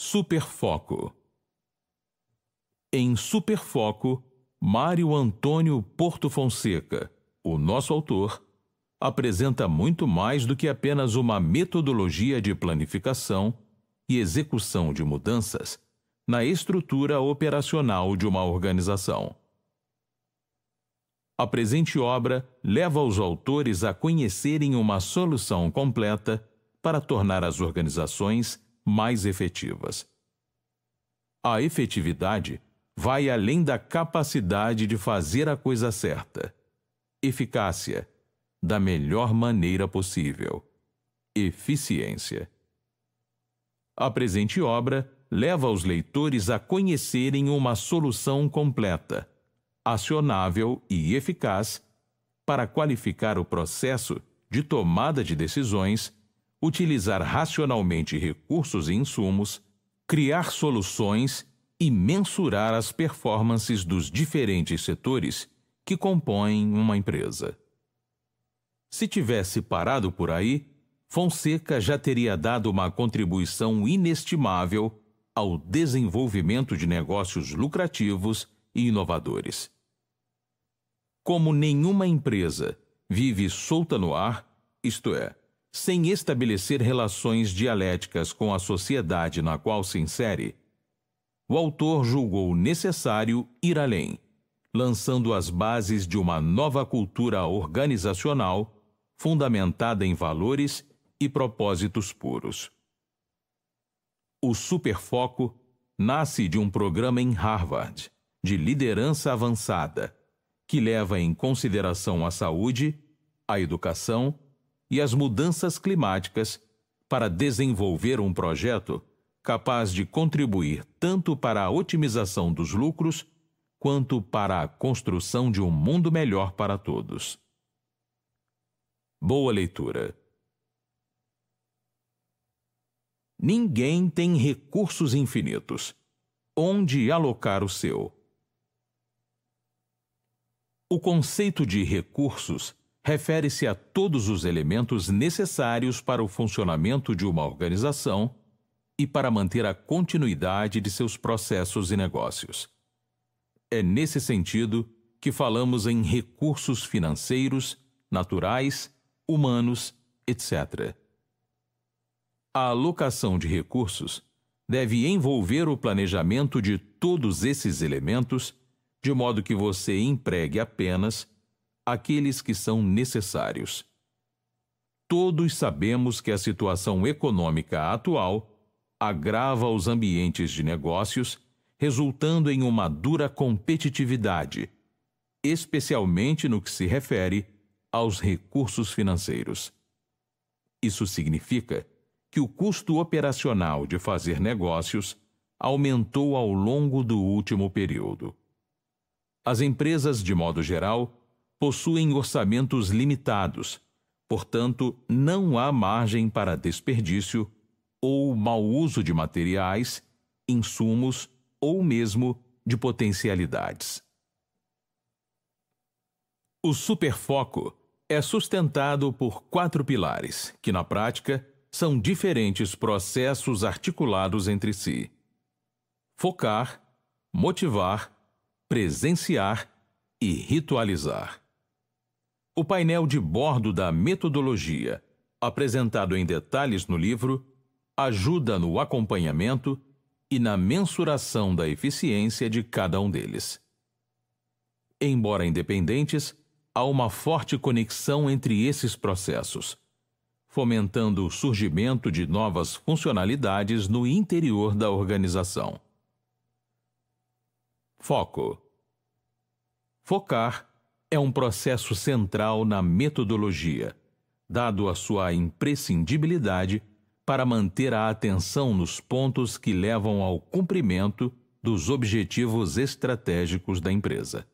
Superfoco. Em Superfoco, Mário Antônio Porto Fonseca, o nosso autor, apresenta muito mais do que apenas uma metodologia de planificação e execução de mudanças na estrutura operacional de uma organização. A presente obra leva os autores a conhecerem uma solução completa para tornar as organizações mais efetivas. A efetividade vai além da capacidade de fazer a coisa certa. Eficácia, da melhor maneira possível. Eficiência. A presente obra leva os leitores a conhecerem uma solução completa, acionável e eficaz para qualificar o processo de tomada de decisões, utilizar racionalmente recursos e insumos, criar soluções e mensurar as performances dos diferentes setores que compõem uma empresa. Se tivesse parado por aí, Fonseca já teria dado uma contribuição inestimável ao desenvolvimento de negócios lucrativos e inovadores. Como nenhuma empresa vive solta no ar, isto é, sem estabelecer relações dialéticas com a sociedade na qual se insere, o autor julgou necessário ir além, lançando as bases de uma nova cultura organizacional fundamentada em valores e propósitos puros. O Superfoco nasce de um programa em Harvard, de liderança avançada, que leva em consideração a saúde, a educação e as mudanças climáticas para desenvolver um projeto capaz de contribuir tanto para a otimização dos lucros quanto para a construção de um mundo melhor para todos. Boa leitura. Ninguém tem recursos infinitos. Onde alocar o seu? O conceito de recursos refere-se a todos os elementos necessários para o funcionamento de uma organização e para manter a continuidade de seus processos e negócios. É nesse sentido que falamos em recursos financeiros, naturais, humanos, etc. A alocação de recursos deve envolver o planejamento de todos esses elementos, de modo que você empregue apenas aqueles que são necessários. Todos sabemos que a situação econômica atual agrava os ambientes de negócios, resultando em uma dura competitividade, especialmente no que se refere aos recursos financeiros. Isso significa que o custo operacional de fazer negócios aumentou ao longo do último período. As empresas, de modo geral, possuem orçamentos limitados, portanto, não há margem para desperdício ou mau uso de materiais, insumos ou mesmo de potencialidades. O Superfoco é sustentado por 4 pilares, que na prática são diferentes processos articulados entre si: focar, motivar, presenciar e ritualizar. O painel de bordo da metodologia, apresentado em detalhes no livro, ajuda no acompanhamento e na mensuração da eficiência de cada um deles. Embora independentes, há uma forte conexão entre esses processos, fomentando o surgimento de novas funcionalidades no interior da organização. Foco. Focar é um processo central na metodologia, dado a sua imprescindibilidade para manter a atenção nos pontos que levam ao cumprimento dos objetivos estratégicos da empresa.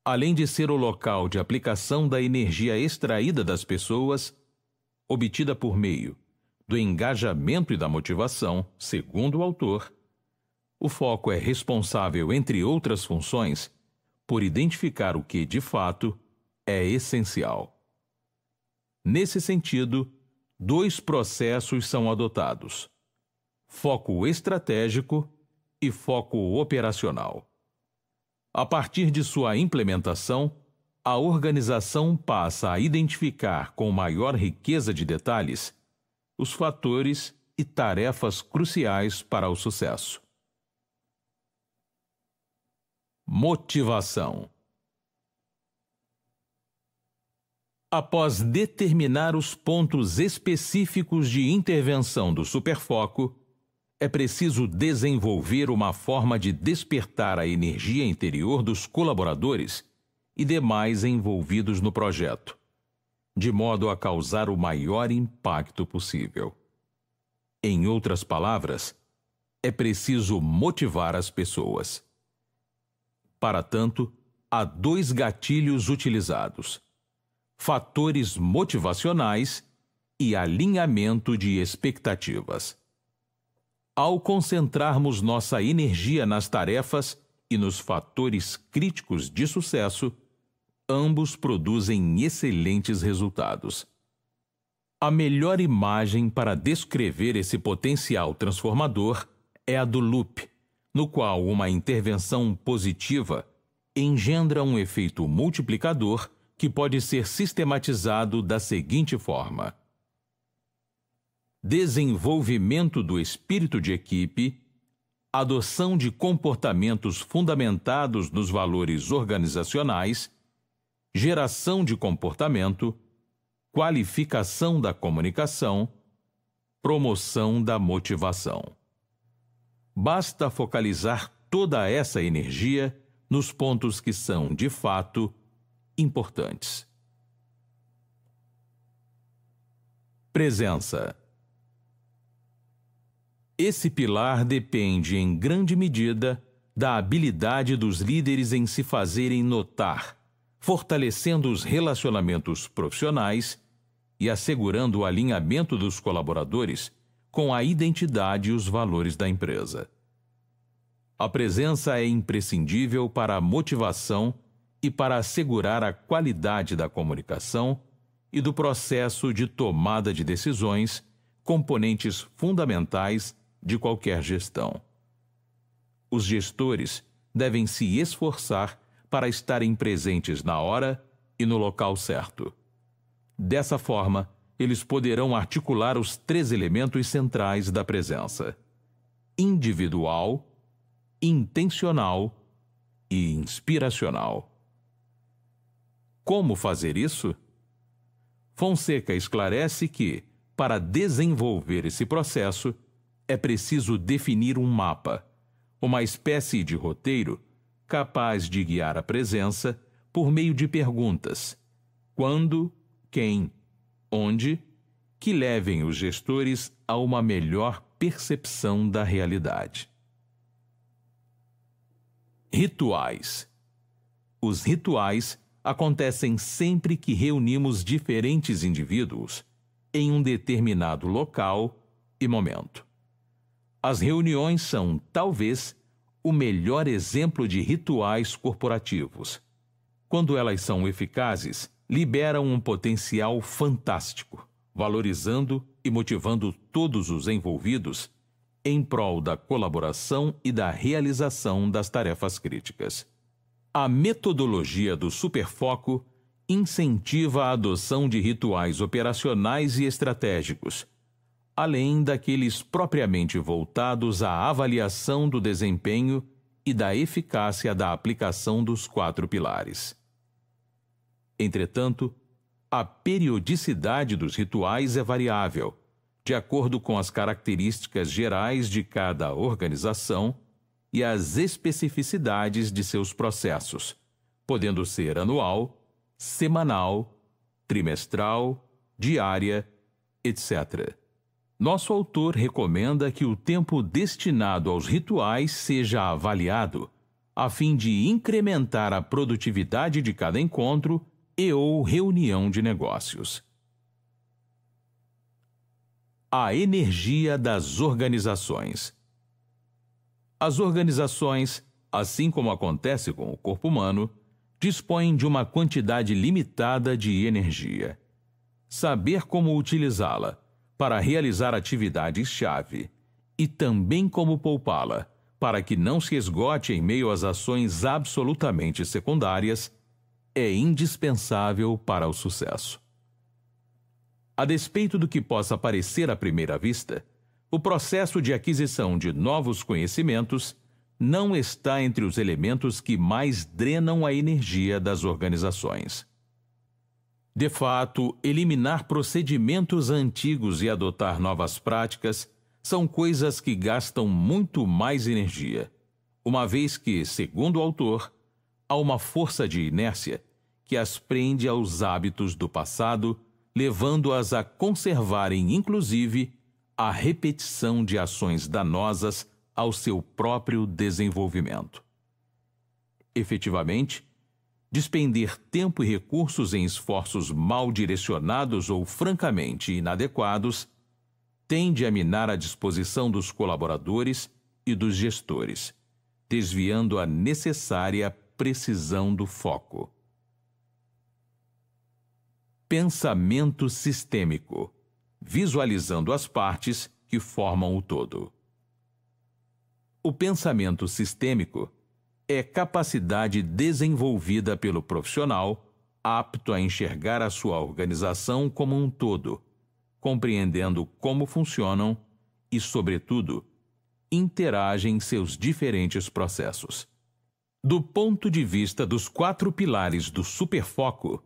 Além de ser o local de aplicação da energia extraída das pessoas, obtida por meio do engajamento e da motivação, segundo o autor, o foco é responsável, entre outras funções, por identificar o que, de fato, é essencial. Nesse sentido, 2 processos são adotados: foco estratégico e foco operacional. A partir de sua implementação, a organização passa a identificar com maior riqueza de detalhes os fatores e tarefas cruciais para o sucesso. Motivação. Após determinar os pontos específicos de intervenção do superfoco, é preciso desenvolver uma forma de despertar a energia interior dos colaboradores e demais envolvidos no projeto, de modo a causar o maior impacto possível. Em outras palavras, é preciso motivar as pessoas. Para tanto, há 2 gatilhos utilizados: fatores motivacionais e alinhamento de expectativas. Ao concentrarmos nossa energia nas tarefas e nos fatores críticos de sucesso, ambos produzem excelentes resultados. A melhor imagem para descrever esse potencial transformador é a do loop, no qual uma intervenção positiva engendra um efeito multiplicador que pode ser sistematizado da seguinte forma: desenvolvimento do espírito de equipe, adoção de comportamentos fundamentados nos valores organizacionais, geração de comportamento, qualificação da comunicação, promoção da motivação. Basta focalizar toda essa energia nos pontos que são, de fato, importantes. Presença. Esse pilar depende, em grande medida, da habilidade dos líderes em se fazerem notar, fortalecendo os relacionamentos profissionais e assegurando o alinhamento dos colaboradores com a identidade e os valores da empresa. A presença é imprescindível para a motivação e para assegurar a qualidade da comunicação e do processo de tomada de decisões, componentes fundamentais de qualquer gestão. Os gestores devem se esforçar para estarem presentes na hora e no local certo. Dessa forma, eles poderão articular os 3 elementos centrais da presença: individual, intencional e inspiracional. Como fazer isso? Fonseca esclarece que, para desenvolver esse processo, é preciso definir um mapa, uma espécie de roteiro capaz de guiar a presença por meio de perguntas: quando, quem, onde, que levem os gestores a uma melhor percepção da realidade. Rituais. Os rituais acontecem sempre que reunimos diferentes indivíduos em um determinado local e momento. As reuniões são, talvez, o melhor exemplo de rituais corporativos. Quando elas são eficazes, liberam um potencial fantástico, valorizando e motivando todos os envolvidos em prol da colaboração e da realização das tarefas críticas. A metodologia do superfoco incentiva a adoção de rituais operacionais e estratégicos, além daqueles propriamente voltados à avaliação do desempenho e da eficácia da aplicação dos 4 pilares. Entretanto, a periodicidade dos rituais é variável, de acordo com as características gerais de cada organização e as especificidades de seus processos, podendo ser anual, semanal, trimestral, diária, etc. Nosso autor recomenda que o tempo destinado aos rituais seja avaliado, a fim de incrementar a produtividade de cada encontro e/ou reunião de negócios. A energia das organizações. As organizações, assim como acontece com o corpo humano, dispõem de uma quantidade limitada de energia. Saber como utilizá-la para realizar atividades-chave e também como poupá-la, para que não se esgote em meio às ações absolutamente secundárias, é indispensável para o sucesso. A despeito do que possa parecer à primeira vista, o processo de aquisição de novos conhecimentos não está entre os elementos que mais drenam a energia das organizações. De fato, eliminar procedimentos antigos e adotar novas práticas são coisas que gastam muito mais energia, uma vez que, segundo o autor, há uma força de inércia que as prende aos hábitos do passado, levando-as a conservarem, inclusive, a repetição de ações danosas ao seu próprio desenvolvimento. Efetivamente, despender tempo e recursos em esforços mal direcionados ou francamente inadequados tende a minar a disposição dos colaboradores e dos gestores, desviando a necessária precisão do foco. Pensamento sistêmico, visualizando as partes que formam o todo. O pensamento sistêmico é capacidade desenvolvida pelo profissional apto a enxergar a sua organização como um todo, compreendendo como funcionam e, sobretudo, interagem seus diferentes processos. Do ponto de vista dos 4 pilares do superfoco,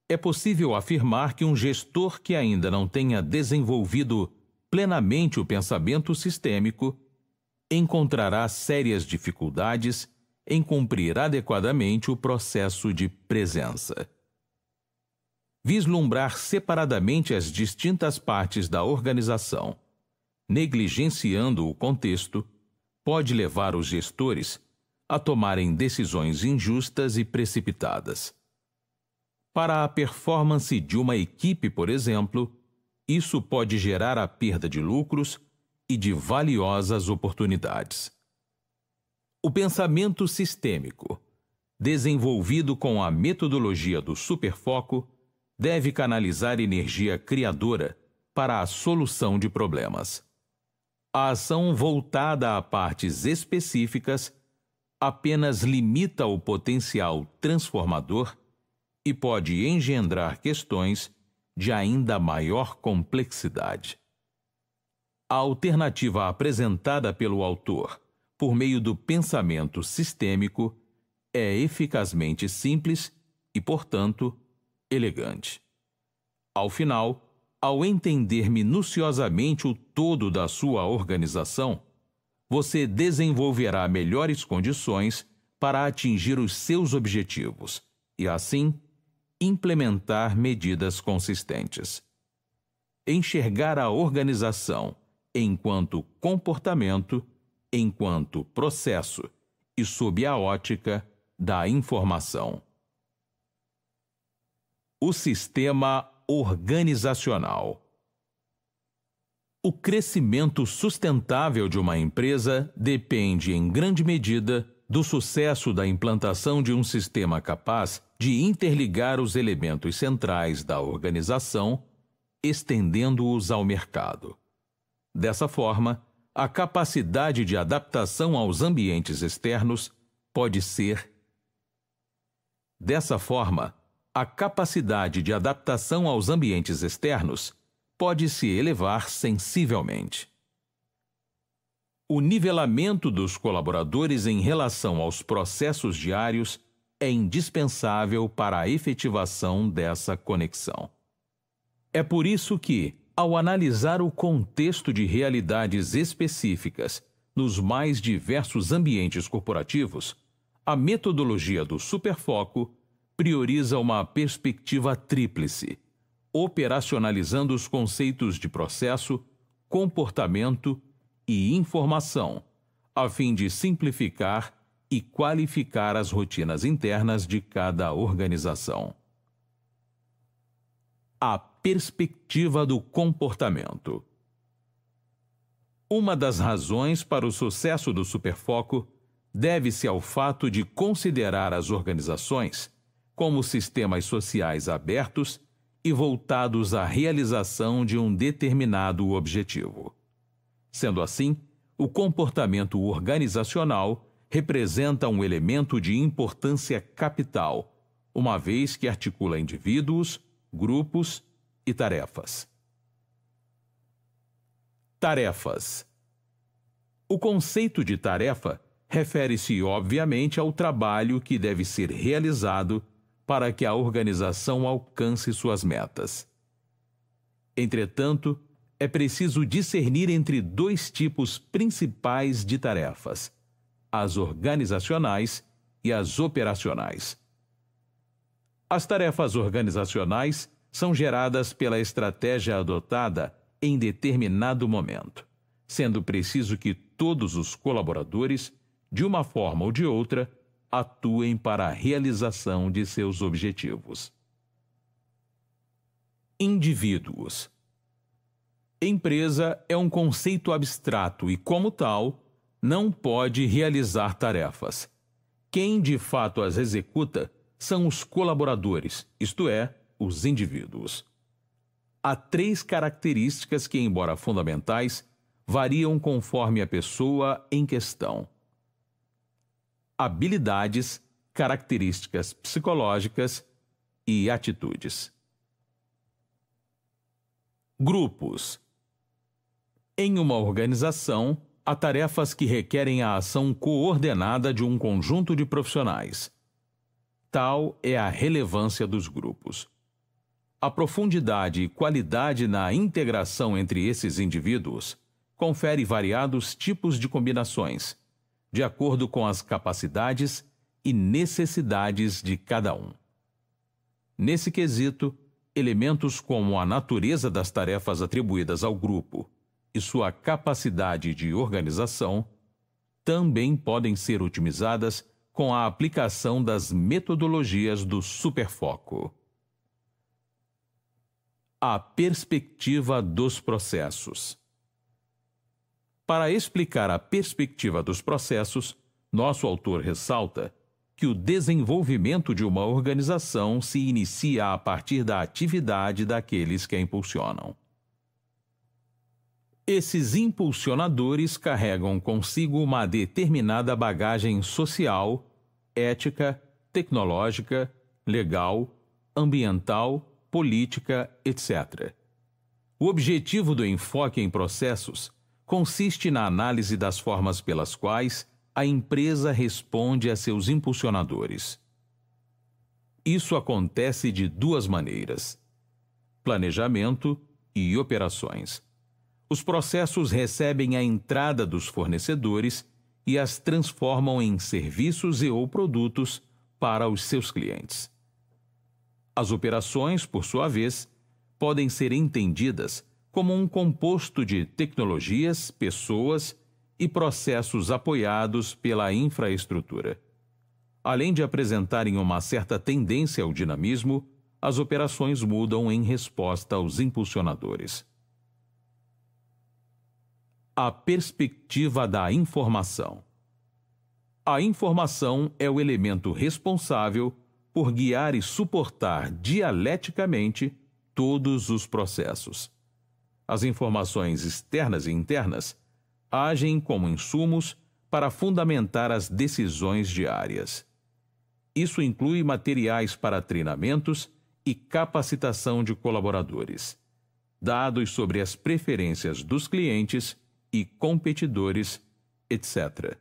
é possível afirmar que um gestor que ainda não tenha desenvolvido plenamente o pensamento sistêmico encontrará sérias dificuldades em cumprir adequadamente o processo de presença. Vislumbrar separadamente as distintas partes da organização, negligenciando o contexto, pode levar os gestores a tomarem decisões injustas e precipitadas. Para a performance de uma equipe, por exemplo, isso pode gerar a perda de lucros e de valiosas oportunidades. O pensamento sistêmico, desenvolvido com a metodologia do superfoco, deve canalizar energia criadora para a solução de problemas. A ação voltada a partes específicas apenas limita o potencial transformador e pode engendrar questões de ainda maior complexidade. A alternativa apresentada pelo autor por meio do pensamento sistêmico é eficazmente simples e, portanto, elegante. Ao final, ao entender minuciosamente o todo da sua organização, você desenvolverá melhores condições para atingir os seus objetivos e, assim, implementar medidas consistentes. Enxergar a organização enquanto comportamento, enquanto processo e sob a ótica da informação. O sistema organizacional. O crescimento sustentável de uma empresa depende, em grande medida, do sucesso da implantação de um sistema capaz de interligar os elementos centrais da organização, estendendo-os ao mercado. Dessa forma, a capacidade de adaptação aos ambientes externos pode ser. Dessa forma, a capacidade de adaptação aos ambientes externos pode se elevar sensivelmente. O nivelamento dos colaboradores em relação aos processos diários é indispensável para a efetivação dessa conexão. É por isso que, ao analisar o contexto de realidades específicas nos mais diversos ambientes corporativos, a metodologia do superfoco prioriza uma perspectiva tríplice, operacionalizando os conceitos de processo, comportamento e informação, a fim de simplificar e qualificar as rotinas internas de cada organização. A perspectiva do comportamento. Uma das razões para o sucesso do superfoco deve-se ao fato de considerar as organizações como sistemas sociais abertos e voltados à realização de um determinado objetivo. Sendo assim, o comportamento organizacional representa um elemento de importância capital, uma vez que articula indivíduos, grupos e tarefas. Tarefas. O conceito de tarefa refere-se, obviamente, ao trabalho que deve ser realizado para que a organização alcance suas metas. Entretanto, é preciso discernir entre dois tipos principais de tarefas: as organizacionais e as operacionais. As tarefas organizacionais são geradas pela estratégia adotada em determinado momento, sendo preciso que todos os colaboradores, de uma forma ou de outra, atuem para a realização de seus objetivos. Indivíduos. Empresa é um conceito abstrato e, como tal, não pode realizar tarefas. Quem de fato as executa são os colaboradores, isto é, os indivíduos. Há 3 características que, embora fundamentais, variam conforme a pessoa em questão: habilidades, características psicológicas e atitudes. Grupos. Em uma organização, há tarefas que requerem a ação coordenada de um conjunto de profissionais. Tal é a relevância dos grupos. A profundidade e qualidade na integração entre esses indivíduos confere variados tipos de combinações, de acordo com as capacidades e necessidades de cada um. Nesse quesito, elementos como a natureza das tarefas atribuídas ao grupo e sua capacidade de organização também podem ser otimizadas com a aplicação das metodologias do superfoco. A perspectiva dos processos. Para explicar a perspectiva dos processos, nosso autor ressalta que o desenvolvimento de uma organização se inicia a partir da atividade daqueles que a impulsionam. Esses impulsionadores carregam consigo uma determinada bagagem social, ética, tecnológica, legal, ambiental, política, etc. O objetivo do enfoque em processos consiste na análise das formas pelas quais a empresa responde a seus impulsionadores. Isso acontece de 2 maneiras: planejamento e operações. Os processos recebem a entrada dos fornecedores e as transformam em serviços e/ou produtos para os seus clientes. As operações, por sua vez, podem ser entendidas como um composto de tecnologias, pessoas e processos apoiados pela infraestrutura. Além de apresentarem uma certa tendência ao dinamismo, as operações mudam em resposta aos impulsionadores. A perspectiva da informação. A informação é o elemento responsável por guiar e suportar dialeticamente todos os processos. As informações externas e internas agem como insumos para fundamentar as decisões diárias. Isso inclui materiais para treinamentos e capacitação de colaboradores, dados sobre as preferências dos clientes e competidores, etc.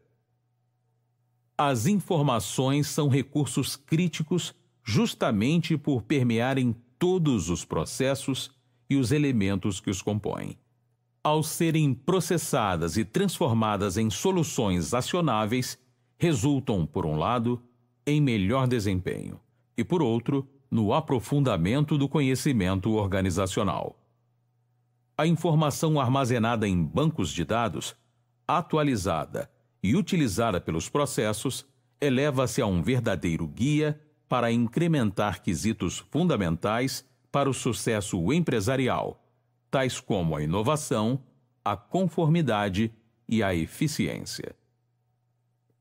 As informações são recursos críticos justamente por permearem todos os processos e os elementos que os compõem. Ao serem processadas e transformadas em soluções acionáveis, resultam, por um lado, em melhor desempenho e, por outro, no aprofundamento do conhecimento organizacional. A informação armazenada em bancos de dados, atualizada e utilizada pelos processos, eleva-se a um verdadeiro guia para incrementar quesitos fundamentais para o sucesso empresarial, tais como a inovação, a conformidade e a eficiência.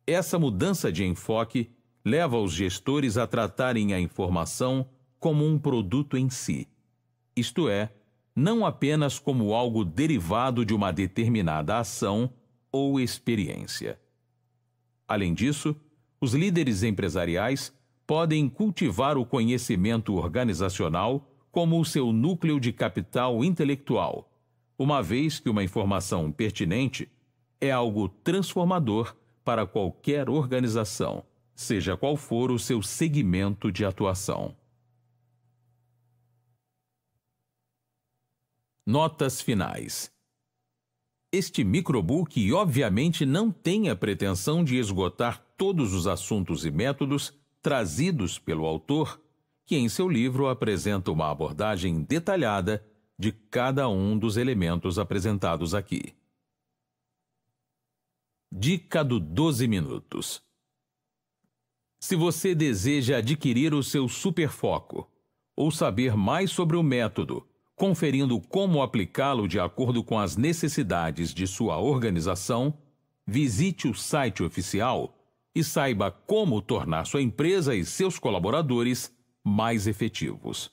Essa mudança de enfoque leva os gestores a tratarem a informação como um produto em si, isto é, não apenas como algo derivado de uma determinada ação ou experiência. Além disso, os líderes empresariais podem cultivar o conhecimento organizacional como o seu núcleo de capital intelectual, uma vez que uma informação pertinente é algo transformador para qualquer organização, seja qual for o seu segmento de atuação. Notas finais. Este microbook obviamente não tem a pretensão de esgotar todos os assuntos e métodos trazidos pelo autor, que em seu livro apresenta uma abordagem detalhada de cada um dos elementos apresentados aqui. Dica do 12 minutos. Se você deseja adquirir o seu superfoco ou saber mais sobre o método, conferindo como aplicá-lo de acordo com as necessidades de sua organização, visite o site oficial e saiba como tornar sua empresa e seus colaboradores mais efetivos.